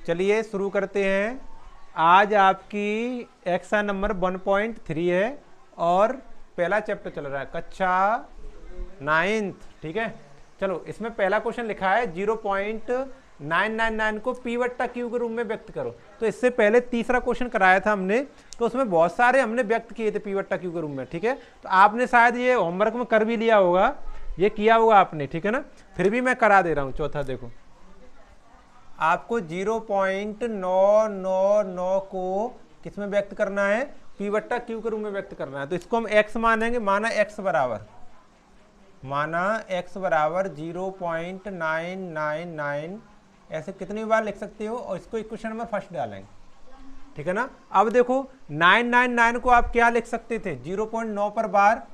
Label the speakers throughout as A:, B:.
A: चलिए शुरू करते हैं। आज आपकी एक्सरसाइज नंबर 1.3 है और पहला चैप्टर चल रहा है कक्षा 9th। ठीक है, चलो इसमें पहला क्वेश्चन लिखा है 0.999 को पी बट्टा क्यू के रूप में व्यक्त करो। तो इससे पहले तीसरा क्वेश्चन कराया था हमने, तो उसमें बहुत सारे हमने व्यक्त किए थे पी बट्टा क्यू के रूप में। ठीक है, तो आपने शायद ये होमवर्क में कर भी लिया होगा, ये किया होगा आपने। ठीक है ना, फिर भी मैं करा दे रहा हूँ। चौथा देखो, आपको 0.999 को किसमें व्यक्त करना है, पी बट्टा क्यू के रूप में व्यक्त करना है। तो इसको हम x मानेंगे, माना x बराबर 0.999 ऐसे कितनी बार लिख सकते हो, और इसको इक्वेशन में फर्स्ट डालेंगे। ठीक है ना, अब देखो 999 को आप क्या लिख सकते थे, 0.9 पर बार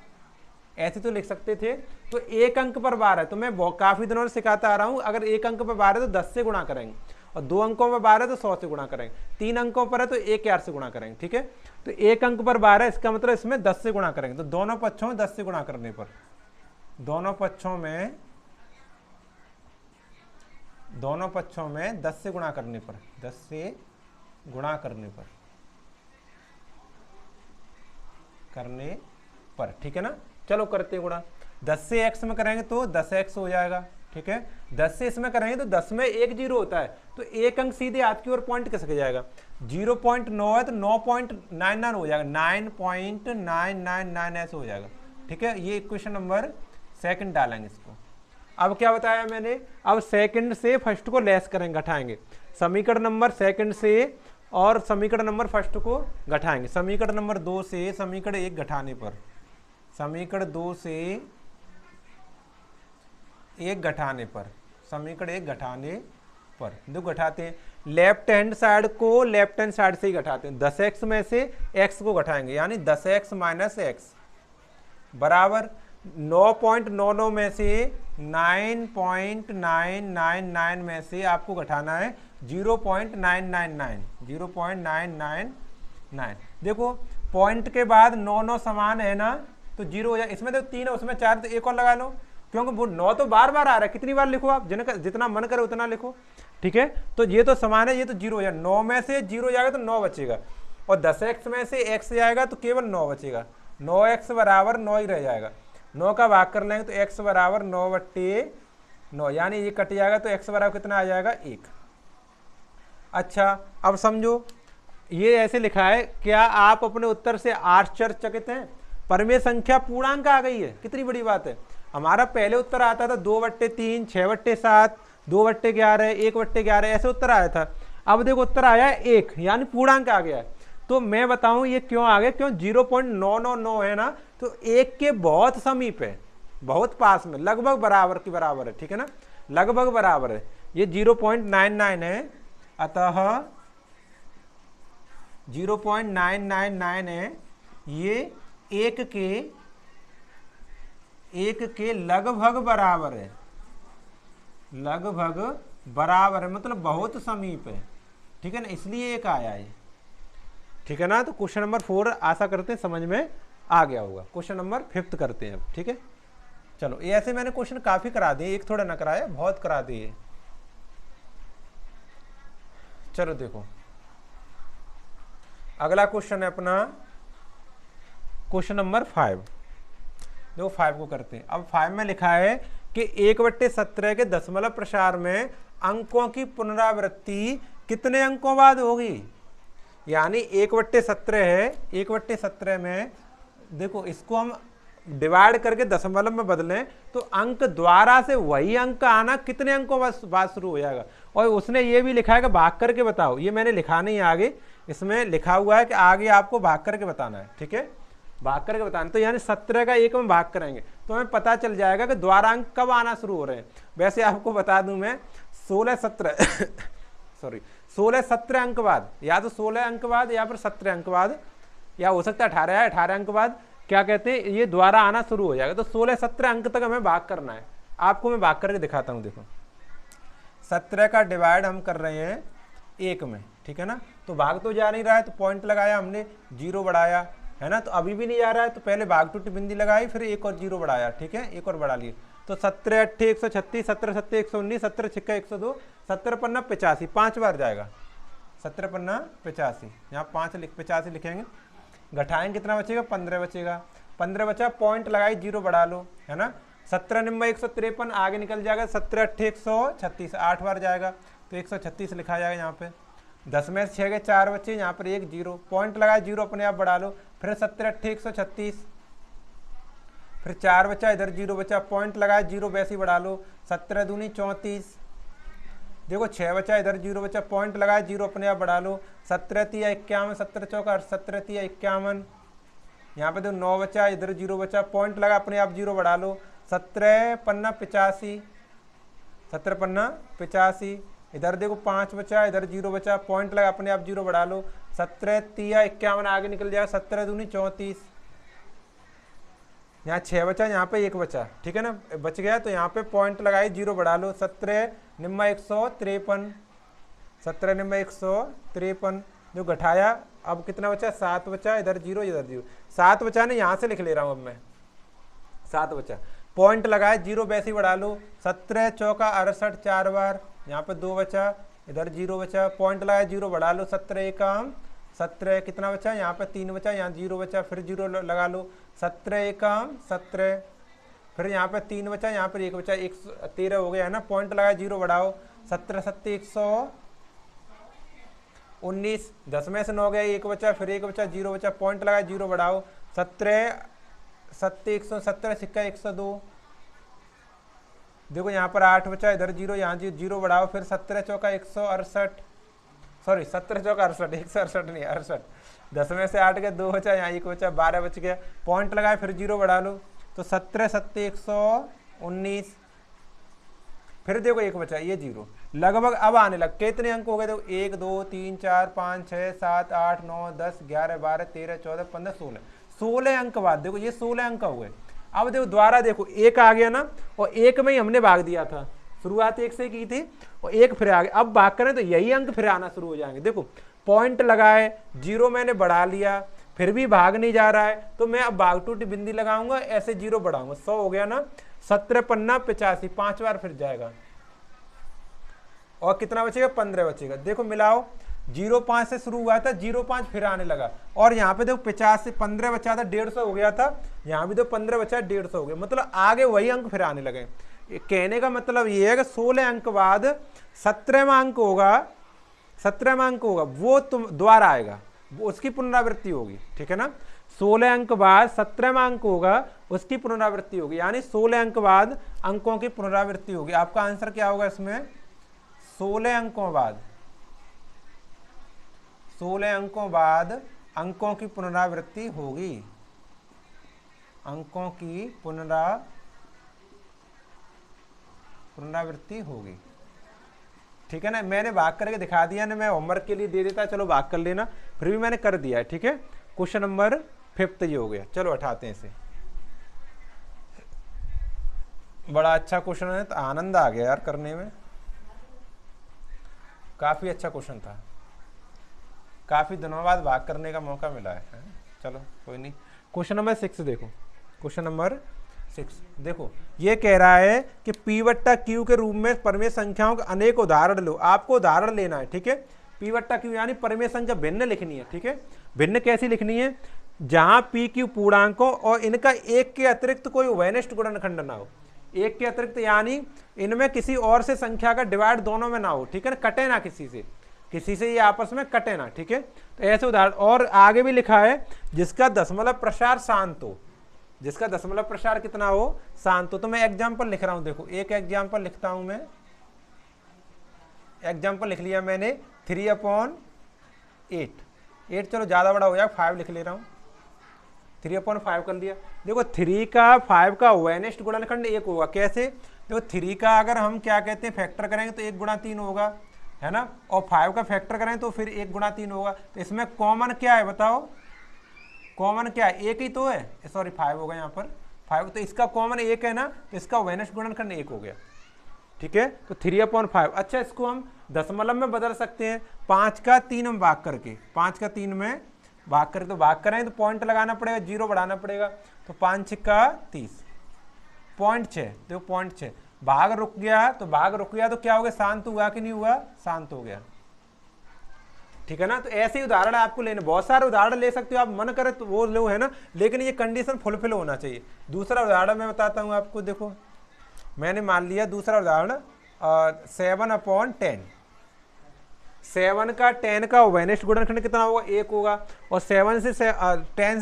A: ऐसे तो लिख सकते थे। तो एक अंक पर बार है, तो मैं काफी दिनों से सिखाता आ रहा हूं, अगर एक अंक पर बार है तो 10 से गुणा करेंगे, और 2 अंकों पर बार है तो 100 से गुणा करेंगे, 3 अंकों पर है तो 1000 से गुणा करेंगे। ठीक है, तो एक अंक पर बार है, इसका मतलब इसमें 10 से गुणा करेंगे। तो दोनों पक्षों में 10 से गुणा करने पर, दोनों पक्षों में 10 से गुणा करने पर, 10 से गुणा करने पर ठीक है ना। चलो करते गुणा, 10 से x में करेंगे तो 10x हो जाएगा। ठीक है, 10 से इसमें करेंगे तो 10 में एक जीरो होता है, तो एक अंक सीधे हाथ की ओर पॉइंट किसके जाएगा, 0.9 है तो 9.99 हो जाएगा, 9.999 ऐसे हो जाएगा। ठीक है, ये इक्वेशन नंबर सेकंड डालेंगे इसको। अब क्या बताया मैंने, अब सेकंड से फर्स्ट को लेस करेंगे, घटाएंगे। समीकरण नंबर सेकंड से और समीकरण नंबर फर्स्ट को घटाएंगे। समीकरण नंबर 2 से समीकरण 1 घटाने पर, समीकरण 2 से 1 घटाने पर, समीकरण 1 घटाने पर दो घटाते हैं। लेफ्ट हैंड साइड को लेफ्ट हैंड साइड से ही घटाते हैं। 10x में से x को घटाएंगे, यानी 10x माइनस x बराबर 9.99 में से 9.999 में से आपको घटाना है 0.999। देखो पॉइंट के बाद 9 समान है ना, तो 0 हो जाए। इसमें तो 3 है, उसमें 4, तो एक और लगा लो, क्योंकि वो 9 तो बार बार आ रहा है। कितनी बार लिखो आप, जितना मन करे उतना लिखो। ठीक है, तो ये तो समान है, ये तो 0 हो जाएगा। 9 में से 0 जाएगा तो 9 बचेगा, और 10x में से x जाएगा तो केवल 9 बचेगा। 9x बराबर 9 ही रह जाएगा। 9 का भाग कर लेंगे तो x बराबर 9/9, यानी ये कट जाएगा तो x बराबर कितना आ जाएगा, 1। अच्छा, अब समझो ये ऐसे लिखा है। क्या आप अपने उत्तर से आश्चर्यचकित हैं? परमेय संख्या पूर्णांक आ गई है, कितनी बड़ी बात है। हमारा पहले उत्तर आता था 2/3, 6/7, 2/11, 1/11 ऐसे उत्तर आया था। अब देखो उत्तर आया है 1, यानी पूर्णांक आ गया है। तो मैं बताऊं ये क्यों आ गया, क्यों 0.999 है ना, तो 1 के बहुत समीप है, बहुत पास में, लगभग बराबर की बराबर है। ठीक है ना, लगभग बराबर है। ये 0.99 है, अतः 0.999 है, ये 1 के लगभग बराबर है, लगभग बराबर है, मतलब बहुत समीप है। ठीक है ना, इसलिए 1 आया है। ठीक है ना, तो क्वेश्चन नंबर 4 आशा करते हैं समझ में आ गया होगा। क्वेश्चन नंबर 5 करते हैं अब। ठीक है, चलो ये ऐसे मैंने क्वेश्चन काफी करा दिए, एक थोड़ा ना कराया, बहुत करा दिए। चलो देखो अगला क्वेश्चन है अपना क्वेश्चन नंबर 5। देखो 5 को करते हैं। अब 5 में लिखा है कि 1/17 के दशमलव प्रसार में अंकों की पुनरावृत्ति कितने अंकों बाद होगी। यानी 1/17 है, 1/17 में देखो इसको हम डिवाइड करके दशमलव में बदलें तो अंक द्वारा से वही अंक आना कितने अंकों बाद शुरू हो जाएगा। और उसने ये भी लिखा है कि भाग करके बताओ, ये मैंने लिखा नहीं आगे, इसमें लिखा हुआ है कि आगे आपको भाग करके बताना है। ठीक है, भाग करके बताना, तो यानी 17 का 1 में भाग करेंगे तो हमें पता चल जाएगा कि द्वारांक कब आना शुरू हो रहे हैं। वैसे आपको बता दूं मैं 16-17 अंक बाद, या तो 16 अंक बाद या फिर 17 अंक बाद, या हो सकता है 18 अंक बाद, क्या कहते हैं, ये द्वारा आना शुरू हो जाएगा। तो 16-17 अंक तक हमें भाग करना है। आपको मैं भाग करके दिखाता हूँ। देखो 17 का डिवाइड हम कर रहे हैं 1 में। ठीक है ना, तो भाग तो जा नहीं रहा है, तो पॉइंट लगाया हमने, 0 बढ़ाया है ना, तो अभी भी नहीं जा रहा है, तो पहले भाग टूटी बिंदी लगाई, फिर 1 और 0 बढ़ाया। ठीक है, 1 और बढ़ा लिए, तो 17 8 136, 17 7 119, 17 6 102, 17 5 85, 5 बार जाएगा। 17 पन्ना 85, यहाँ 85 लिखेंगे। घटाएंगे कितना बचेगा, 15 बचेगा। 15 बचा, पॉइंट लगाई, जीरो बढ़ा लो, है ना। 17 निम्बा 153, आगे निकल जाएगा 17 8 136, 8 बार जाएगा तो 136 लिखा जाएगा यहाँ पे। 10 में से 6 के 4 बच्चे, यहाँ पर 1 जीरो, पॉइंट लगाए, जीरो अपने आप बढ़ा लो। फिर 17 8 136, फिर 4 बचा, इधर जीरो बचा, पॉइंट लगाए, जीरो वैसे ही बढ़ा लो। 17 दूनी 34, देखो 6 बचा, इधर जीरो बचा, पॉइंट लगाए, जीरो अपने आप बढ़ा लो। 17 3 51, 17 चौका 17 3 51, यहाँ पे देखो 9 बचा, इधर जीरो बचा, पॉइंट लगा, अपने आप जीरो बढ़ा लो। 17 पन्ना 85, 17 पन्ना 85, इधर देखो 5 बचा, इधर जीरो बचा, पॉइंट लगा, अपने आप जीरो बढ़ा लो। 17 3 51, आगे निकल जाएगा 17 दूनी 34, यहाँ 6 बचा, यहाँ पे 1 बचा, ठीक है ना, बच गया तो यहाँ पे पॉइंट लगाई, जीरो बढ़ा लो। 17 निम्मा 153, 17 निम्मा 153, जो घटाया, अब कितना बचा, 7 बचा, इधर जीरो, 7 बचा ना, यहाँ से लिख ले रहा हूँ अब मैं, 7 बचा, पॉइंट लगाए, जीरो वैसे ही बढ़ा लो। 17 चौका 68, 4 बार, यहाँ पे 2 बचा, इधर जीरो बचा, पॉइंट लगाया, जीरो बढ़ा लो। 17 एकम 17, कितना बचा, यहाँ पे 3 बचा, यहाँ जीरो बचा, फिर जीरो लगा लो। 17 एकम 17, फिर यहाँ पे 3 बचा, यहाँ पर 1 बचा, 113 हो गया, है ना, पॉइंट लगाया, जीरो बढ़ाओ। 17 7 119, 10 में से 9 गया, 1 बचा, फिर 1 बचा, जीरो बचा, पॉइंट लगाया, जीरो बढ़ाओ। 17 7 117, सिक्का 102, देखो यहाँ पर 8 बचा, इधर जीरो, यहाँ जीरो बढ़ाओ। फिर 17 चौका 168, सॉरी 17 चौका 68, 168 नहीं 68, 10 में से 8 गया, 2 बचा, यहाँ 1 बचा, 12 बच गया, पॉइंट लगाए, फिर जीरो बढ़ा लो। तो 17 7 119, फिर देखो 1 बचा, ये जीरो, लगभग अब आने लग, कितने अंक हो गए, देखो 1 2 3 4 5 6 7 8 9 10 11 12 13 14 15 16, 16 अंक बाद, देखो ये 16 अंक हो गए। अब देखो द्वारा देखो, 1 आ गया ना, और 1 में ही हमने भाग दिया था, शुरुआत 1 से की थी, और 1 फिर आ गया। अब भाग करें तो यही अंक फिर आना शुरू हो जाएंगे। देखो पॉइंट लगाए, जीरो मैंने बढ़ा लिया, फिर भी भाग नहीं जा रहा है, तो मैं अब भाग टूटी बिंदी लगाऊंगा, ऐसे जीरो बढ़ाऊंगा, 100 हो गया ना। 17 पन्ना 85, 5 बार फिर जाएगा, और कितना बचेगा, 15 बचेगा। देखो मिलाओ, 0.5 से शुरू हुआ था, 0.5 फिर आने लगा, और यहाँ पे देखो 50 से 15 बचा था, 150 हो गया था, यहाँ भी तो 15 बचा, 150 हो गया, मतलब आगे वही अंक फिर आने लगे। कहने का मतलब ये है कि 16 अंक बाद 17वां अंक होगा, 17वां अंक होगा, वो तुम द्वारा आएगा, वो उसकी पुनरावृत्ति होगी, ठीक है ना। 16 अंक बाद 17वां अंक होगा, उसकी पुनरावृत्ति होगी, यानी 16 अंक बाद अंकों की पुनरावृत्ति होगी। आपका आंसर क्या होगा इसमें, 16 अंकों बाद, 16 अंकों बाद अंकों की पुनरावृत्ति होगी, अंकों की पुनरावृत्ति होगी, ठीक है ना। मैंने भाग करके दिखा दिया ना, मैं होमवर्क के लिए दे देता, चलो भाग कर लेना, फिर भी मैंने कर दिया है, ठीक है। क्वेश्चन नंबर 5 ये हो गया, चलो उठाते हैं इसे। बड़ा अच्छा क्वेश्चन है, तो आनंद आ गया यार करने में, काफी अच्छा क्वेश्चन था, काफी दिनों बाद भाग करने का मौका मिला है। चलो कोई नहीं। क्वेश्चन नंबर 6 देखो, क्वेश्चन नंबर 6 देखो, ये कह रहा है कि P बट्टा Q के रूप में परिमेय संख्याओं के अनेक उदाहरण लो। आपको उदाहरण लेना है, ठीक है। P बट्टा Q यानी परिमेय संख्या भिन्न लिखनी है, ठीक है। भिन्न कैसी लिखनी है, जहां P Q पूर्णांकों और इनका एक के अतिरिक्त कोई उभयनिष्ठ गुणनखंड ना हो। एक के अतिरिक्त यानी इनमें किसी और से संख्या का डिवाइड दोनों में ना हो, ठीक है ना, कटे ना किसी से ये आपस में कटे ना, ठीक है। तो ऐसे उदाहरण, और आगे भी लिखा है जिसका दशमलव प्रसार शांत हो, जिसका दशमलव प्रसार कितना हो, शांत हो। तो मैं एग्जाम्पल लिख रहा हूं, देखो एक एग्जाम्पल लिखता हूं मैं, एग्जाम्पल लिख लिया मैंने 3/8, 8 चलो ज्यादा बड़ा हो जाए, 5 लिख ले रहा हूं, 3/5 कर लिया। देखो 3 का 5 का उभयनिष्ठ गुणनखंड 1 होगा, कैसे, देखो 3 का अगर हम क्या कहते हैं फैक्टर करेंगे तो 1 गुणा 3 होगा, है ना, और 5 का फैक्टर करें तो फिर 1 गुणा 3 होगा। तो इसमें कॉमन क्या है बताओ, कॉमन क्या है, 1 ही तो है, सॉरी 5 होगा यहाँ पर 5, तो इसका कॉमन 1 है ना, तो इसका उभयनिष्ठ गुणनखंड 1 हो गया, ठीक है। तो 3/5, अच्छा इसको हम दशमलव में बदल सकते हैं, 5 का 3 में भाग करके, 5 का 3 में भाग करके, तो भाग करें तो पॉइंट लगाना पड़ेगा, जीरो बढ़ाना पड़ेगा, तो 5 का 30, 0.6, देखो 0.6, भाग रुक गया, तो भाग रुक गया तो क्या हो गया, शांत हुआ कि नहीं हुआ, शांत हो गया। ठीक है ना। तो ऐसे ही उदाहरण आपको लेने, बहुत सारे उदाहरण ले सकते हो आप, मन करे तो वो लो, है ना, लेकिन ये कंडीशन फुलफिल होना चाहिए। दूसरा उदाहरण मैं बताता हूँ आपको, देखो मैंने मान लिया दूसरा उदाहरण 7/10, 7 का 10 का वेनिस्ट गुणनखंड कितना होगा, 1 होगा, और 10 से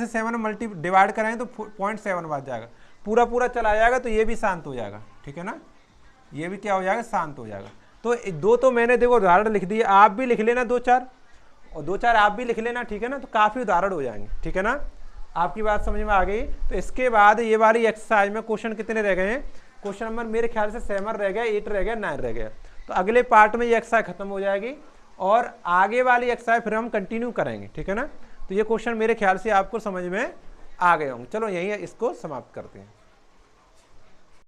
A: 7 डिवाइड कराएं तो 0.7 बच जाएगा, पूरा पूरा चला जाएगा, तो ये भी शांत हो जाएगा, ठीक है ना, ये भी क्या हो जाएगा, शांत हो जाएगा। तो दो तो मैंने देखो उदाहरण लिख दिए, आप भी लिख लेना 2-4, और 2-4 आप भी लिख लेना, ठीक है ना, तो काफ़ी उदाहरण हो जाएंगे, ठीक है ना, आपकी बात समझ में आ गई। तो इसके बाद ये वाली एक्सरसाइज में क्वेश्चन कितने रह गए हैं, क्वेश्चन नंबर मेरे ख्याल से 7 रह गया, 8 रह गया, 9 रह गया। तो अगले पार्ट में ये एक्सरसाइज खत्म हो जाएगी और आगे वाली एक्सरसाइज फिर हम कंटिन्यू करेंगे, ठीक है ना। तो ये क्वेश्चन मेरे ख्याल से आपको समझ में आ गए होंगे। चलो यहीं इसको समाप्त करते हैं।